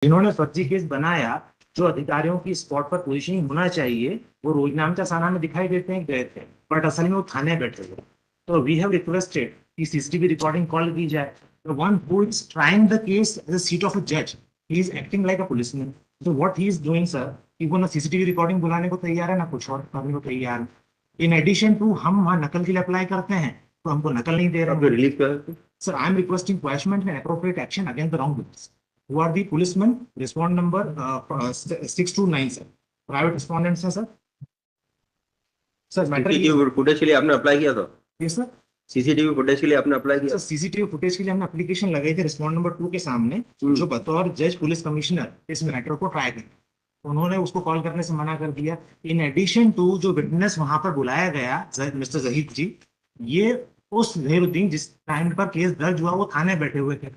जिन्होंने फर्जी केस बनाया, जो अधिकारियों की स्पॉट पर पोजीशनिंग होना चाहिए, वो रोजनामचा थाना में दिखाई देते हैं गए थे, बट असल में वो थाने बैठे हुए। तो वी हैव रिक्वेस्टेड कि सीसीटीवी रिकॉर्डिंग कॉल की जाए। The one who is trying the case as a seat of a जज, he is acting like a policeman. तो what he is doing sir, कि वो ना सीसीटीवी रिकॉर्डिंग बुलाने को तैयार है, ना कुछ और करने को तैयार है। इन एडिशन टू हम वहाँ नकल के लिए अप्लाई करते हैं तो हमको नकल नहीं दे रहे हैं। रिलीफ कर sir, I am requesting quashment and appropriate action against the wrong who are the policemen. Respond number 629 sir. Private respondents हैं sir. Sir matter CCTV footage के लिए आपने अप्लाई किया था? ये सर सीसीटीवी फुटेज के लिए आपने अप्लाई किया? सर सीसीटीवी फुटेज के लिए हमने एप्लीकेशन लगाई थी रिस्पॉन्ड नंबर 2 के सामने, जो बतौर जज पुलिस कमिश्नर इस मैटर को ट्राई करें। उन्होंने उसको कॉल करने से मना कर दिया। इन एडिशन टू जो विटनेस वहां पर बुलाया गया मिस्टर जहीद जी, ये उस जहीरुद्दीन जिस टाइम पर केस दर्ज हुआ वो थाने बैठे हुए थे।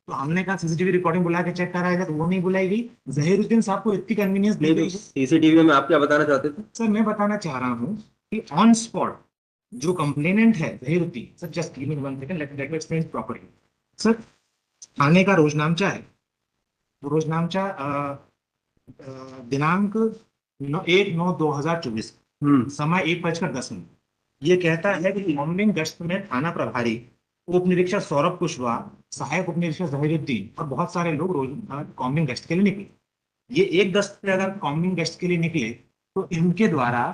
तो हमने कहा सीसीटीवी रिकॉर्डिंग बुला के चेक कराया तो वो नहीं बुलाई गई। जहीरुद्दीन साहब को इतनी कन्वीनियंस दी गई। सीसीटीवी में आप क्या बताना चाहते थे? सर मैं बताना चाह रहा हूँ कि ऑन स्पॉट जो कंप्लेनेंट है Zahiruddin sir, just give me 1 second, let me explain properly. Sir थाने का रोजनामचा है, वो रोजनामचा दिनांक 1/9/2024, समय 1:10। ये कहता है कि मॉर्निंग गश्त में थाना प्रभारी उप निरीक्षक सौरभ कुशवाहा, सहायक उप निरीक्षक जहीरुद्दीन और बहुत सारे लोग रोज कॉम्बिंग गश्त के लिए निकले। ये 1:10 पे अगर कॉम्बिंग गश्त के लिए निकले तो इनके द्वारा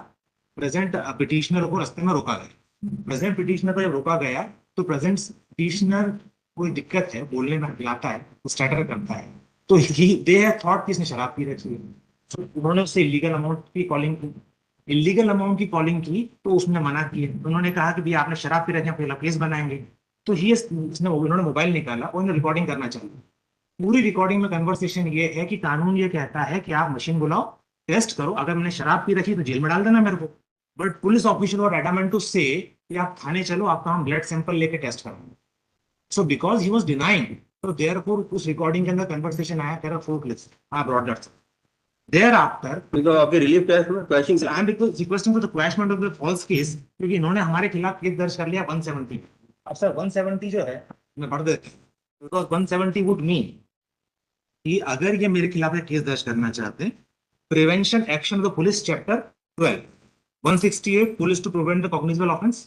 प्रेजेंट पिटिशनर को रास्ते में रोका गया। प्रेजेंट पिटिशनर को जब रोका गया तो प्रेजेंट पिटिशनर कोई दिक्कत है, बोलने में हकलाता है, स्टटर करता है, तो दे हैव थॉट कि इसने शराब पी रखी है। तो उन्होंने उससे इलीगल अमाउंट की कॉलिंग की। इलीगल अमाउंट की कॉलिंग की तो उसने मना किया। उन्होंने कहा कि भैया आपने शराब पी रखी है, पहला केस बनाएंगे। तो ही उन्होंने मोबाइल निकाला और रिकॉर्डिंग करना चाहिए। पूरी रिकॉर्डिंग में कन्वर्सेशन ये है कि कानून ये कहता है कि आप मशीन बुलाओ, टेस्ट करो, अगर मैंने शराब पी रखी तो जेल में डाल देना मेरे को। बट पुलिस ऑफिशियल और एडामेंट टू से कि आप थाने चलो, आपका हम ब्लड सैंपल लेके टेस्ट करेंगे। So because he was denying, तो देयरफॉर उस रिकॉर्डिंग के अंदर कन्वर्सेशन आया, कह रहा four clips I brought that. Thereafter तो आपके रिलीफ क्या है? Quashing I am requesting for the quashment of the false case, क्योंकि इन्होंने हमारे खिलाफ केस दर्ज कर लिया 170। अब सर 170 जो है मैं पढ़ देता हूं, बिकॉज 170 वुड मीन कि अगर ये मेरे खिलाफ केस दर्ज करना चाहते हैं, prevention action of the police chapter 12, 168 police to prevent the cognizable offence,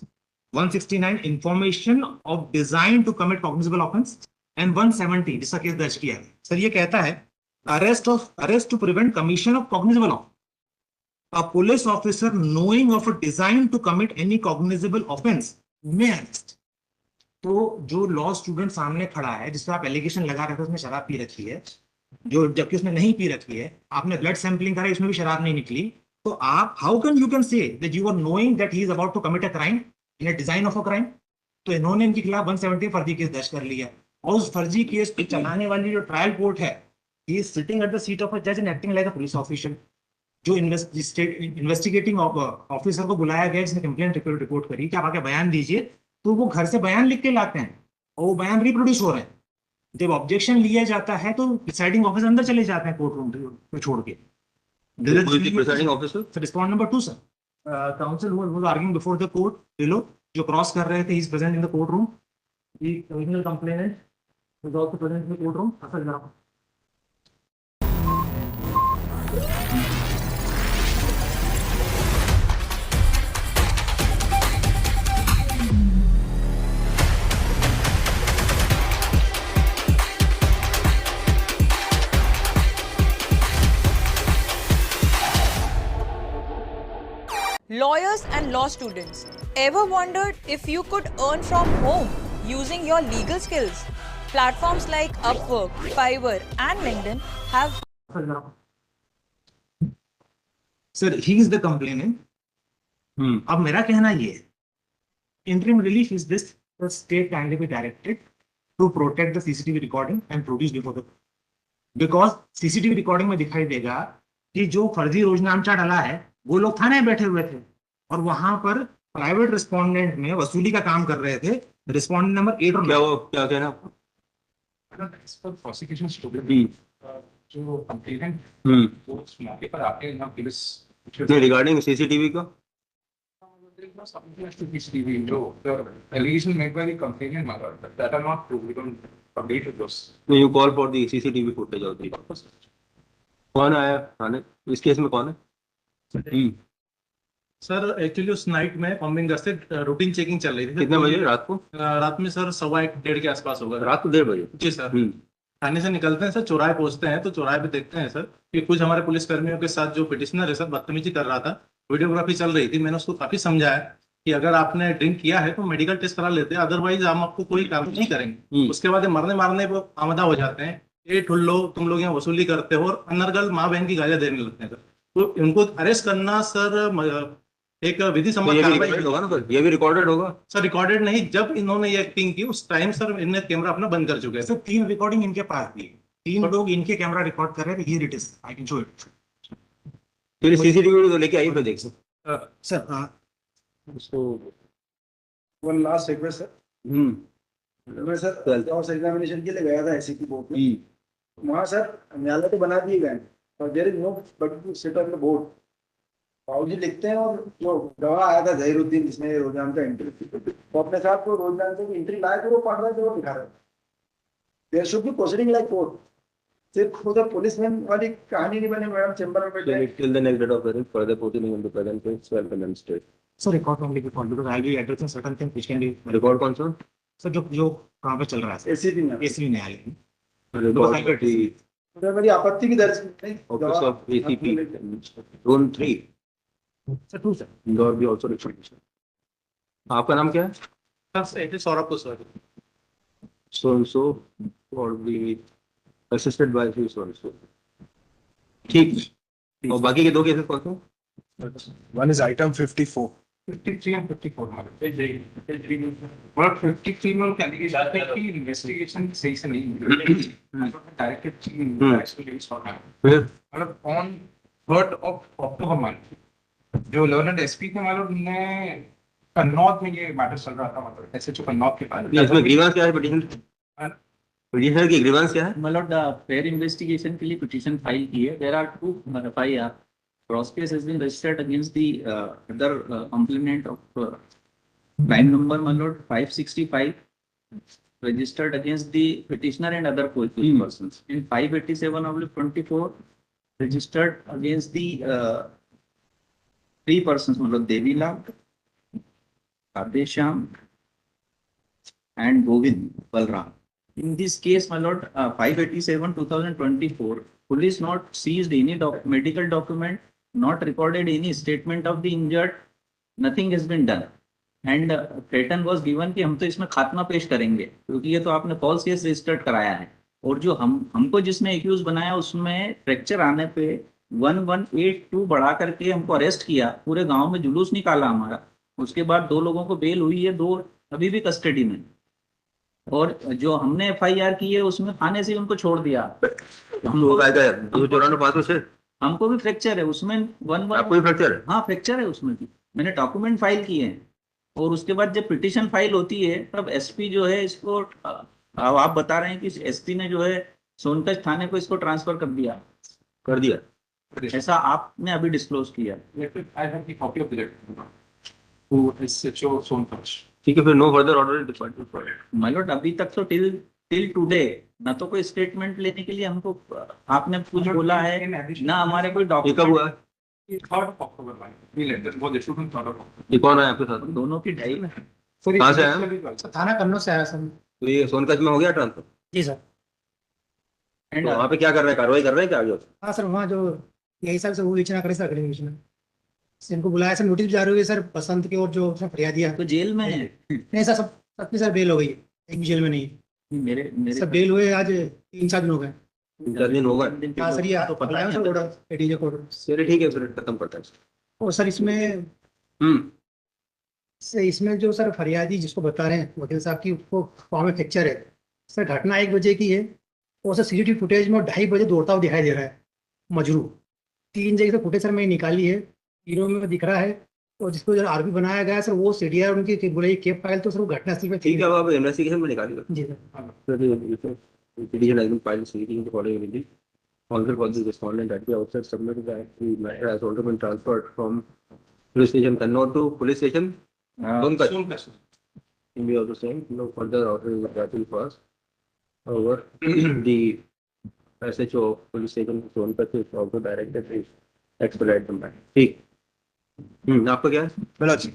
169 information of design to commit cognizable offence, and 170 जिसका केस दर्ज किया है सर, ये कहता है arrest to prevent commission of cognizable offence. A police officer knowing of a design to commit any cognizable offense may arrest। तो जो law student सामने खड़ा है जिसपे आप एलिगेशन लगा रहे थे उसने शराब पी रखी है, जो जबकि उसने नहीं पी रखी है, आपने ब्लड सैंपलिंग करा इसमें भी शराब नहीं निकली, तो आप how can you can say that you are knowing that he is about to commit a crime in a design of a crime. तो इन्होंने इनके खिलाफ 170 फर्जी केस दर्ज कर लिया, और उस फर्जी केस को चलाने वाली जो ट्रायल कोर्ट है, he is sitting at the seat of a जज and acting like a police official. जो इन्वेस्टिगेटिंग ऑफिसर को बुलाया गया जिसने कंप्लेंट रिपोर्ट करी कि आप आके बयान दीजिए, तो वो घर से बयान लिख के लाते हैं और वो बयान रिप्रोड्यूस हो रहे हैं। जब ऑब्जेक्शन लिया जाता है तो प्रिसाइडिंग ऑफिसर अंदर चले जाते हैं कोर्ट रूम में छोड़ के। Presiding officer respond number 2 sir, counsel was arguing before the court, ये लोग जो क्रॉस कर रहे थे, he is present in the court room, the original complainant is also present in the court room. Sir जरा Lawyers and law students, ever wondered if you could earn from home using your legal skills? Platforms like Upwork, Fiverr, and LinkedIn have. Sir he is the complainant. अब मेरा कहना ये है, interim relief is this: the state can be directed to protect the CCTV recording and produce before the, because CCTV recording में दिखाई देगा कि जो फर्जी रोजनामचा डाला है वो लोग थाने बैठे हुए थे और वहां पर प्राइवेट रिस्पोंडेंट में वसूली का काम कर रहे थे। रिस्पोंडेंट नंबर 8 और क्या वो क्या कहना आपको? प्रोसिक्यूशन स्टूडेंट जो कंप्लेनेंट वो उस मौके पर आके यहाँ पुलिस रिगार्डिंग सीसीटीवी का CCTV जो allegation made by the complainant mother that are not true. We don't update with those. You call for the CCTV footage of the कौन आया थाने इस केस में कौन है सर एक्चुअली उस नाइट में कॉम्बिंग से रूटीन चेकिंग चल रही थी। कितने बजे रात को रात में सर 1:15 के आसपास होगा। रात को 1:30 बजे जी सर। थाने से निकलते हैं सर, चौराहे पहुंचते हैं तो चौराहे पे देखते हैं सर कि कुछ हमारे पुलिस कर्मियों के साथ जो पिटिशनर है सर बदतमीजी कर रहा था, वीडियोग्राफी चल रही थी। मैंने उसको काफी समझाया कि अगर आपने ड्रिंक किया है तो मेडिकल टेस्ट करा लेते हैं, अदरवाइज हम आपको कोई कार्रवाई नहीं करेंगे। उसके बाद ये मरने मारने पर आमदा हो जाते हैं, ये ठुल्लो तुम लोग यहाँ वसूली करते हो और अनर्गल माँ बहन की गालियां देने लगते हैं सर। तो इनको अरेस्ट करना सर एक विधि सम्मत कार्रवाई होगा ना सर, ये भी रिकॉर्डेड होगा सर। रिकॉर्डेड नहीं, जब इन्होंने ये एक्टिंग की उस टाइम सर इन्हें कैमरा अपना बंद कर चुके हैं। सर 3 रिकॉर्डिंग इनके पास थी, 3 लोग इनके कैमरा रिकॉर्ड कर रहे थे। Here it is, I can show it. फिर सीसीटीवी तो लेके आइए फिर देख सकते सर उसको वन लास्ट रिक्वेस्ट सर, मैं सर क्रॉस एग्जामिनेशन के लिए गया था एससीपी बोर्ड में। वहाँ सर न्यायालय तो बना दिए गए और there is no but to sit on the board. बाबूजी लिखते हैं और जो गवाह आया था जहीरुद्दीन जिसने रोजान का एंट्री, वो अपने साथ को रोजान से एंट्री लाए तो वो पढ़ रहे थे और दिखा रहे थे। There should be proceeding like court. सिर्फ उधर पुलिसमैन वाली कहानी नहीं बनी मैडम चैम्बर में बैठे till the next date of hearing further proceeding in the present case shall be demonstrated. Sir record only because because I will addressing certain things which can be record कौन सा sir जो कहां पे चल रहा है एससीपी में SV न्यायालय में। रिकॉर्ड ऑफ द उधर मेरी आपत्ति की दर्ज नहीं office of ACP zone 3 sir 2 sir. Indore भी आल्सो रिकॉर्ड। आपका नाम क्या है सर सौरभ को sir so for the assisted by who so ठीक है। और बाकी के दो केसेस कौन से One is item 54. 53 and 54 और 53 में क्या लिखा जाता है कि इन्वेस्टिगेशन सही से नहीं हुई, डायरेक्टेड एक्सपीरियंस हो रहा है। फिर मतलब on 3rd of October month जो लर्नड एसपी थे मतलब ने कन्नौज में ये मैटर चल रहा था, मतलब एसएचओ कन्नौज के पास। इसमें ग्रीवांस क्या है पिटीशन पिटीशनर की ग्रीवांस क्या है मतलब फेयर इन्वेस्टिगेशन के लिए पिटीशन फाइल की है। There are 2 FIR. Cross case has been registered against the other complainant of crime number मतलब 565 registered against the petitioner and other accused persons. In 587/24 registered against the 3 persons मतलब Devilal, Adesham and Govind Balram. In this case, my lord, 587/2024, police not seized any medical document, not recorded any statement of the injured, nothing has been done. And threaten was given कि हम तो इसमें खात्मा पेश करेंगे क्योंकि ये तो आपने फॉल्स केस रजिस्टर्ड कराया है। और जो हमको जिसमें एक्यूज बनाया उसमें फ्रैक्चर आने पे 1182 बढ़ा करके हमको अरेस्ट किया, पूरे गांव में जुलूस निकाला हमारा। उसके बाद 2 लोगों को बेल हुई है, 2 अभी भी कस्टडी में। और जो हमने FIR की है उसमें थाने से उनको छोड़ दिया। हमको भी फ्रैक्चर है उसमें, आपको भी फ्रैक्चर है हाँ फ्रैक्चर है उसमें भी। मैंने डॉक्यूमेंट फाइल किए हैं और उसके बाद जब पिटीशन फाइल होती है तब एसपी जो है इसको आप बता रहे हैं कि एसपी ने जो है सोनकच थाने को इसको ट्रांसफर कर दिया ऐसा आपने अभी डिस्क्लोज किया। I have the copy of the letter to SHO Sonkach. ठीक है, फिर no further order department for my lord अभी तक तो टिल टुडे ना तो कोई स्टेटमेंट लेने के लिए हमको आपने कुछ बोला है ना हमारे कोई ये कब हुआ है? 3rd of October में ये लेटर वो issued on 3rd of October। ये कौन है आपके साथ? दोनों की ढाई में। कहाँ से आया? थाना कन्नौज से आया सर। तो ये सोनकच में हो गया ट्रांसफर? जी सर। तो वहाँ पे क्या कर रहे हैं, कार्रवाई कर रहे हैं क्या आगे? हाँ सर, वहाँ जो यही सर वो विचना करे सर अगले विचना इनको बुलाया सर, नोटिस भी जारी हुई है सर बसंत की और जो फरियादिया तो जेल में है। नहीं सर, सबकी सर बेल हो गई है, एक भी जेल में नहीं है। मेरे सर बेल हुए आज 3-4 दिन हो गए। 4 दिन होगा। हाँ सर, ये तो पता है सर ऑर्डर एडीजे कोड। चलिए ठीक है, फिर खत्म करता है। और सर इसमें इसमें जो सर फरियादी जिसको बता रहे हैं वकील साहब की, उसको पाँव में फ्रैक्चर है सर। घटना 1 बजे की है और सर CCTV फुटेज में 2:30 बजे दौड़ता हुआ दिखाई दे रहा है मजरू। 3 जगह से फुटेज सर मैंने निकाली है, तीनों में दिख रहा है। और जिसको जो आरपी बनाया गया है सर वो CDR उनकी बोले केप फाइल तो सर वो घटनास्थल में ठीक है, अब इन्वेस्टिगेशन में निकालिएगा। जी sir. Petition has been filed seeking the following relief. Also for the respondent at the outset submitted that the matter has already been transferred from police station Kannauj to police station Sonkach. सोनकच। We also saying no further order is that will pass. However, the SHO of police station Sonpat is also directed to expedite the matter. ठीक आपका क्या है? Balaji.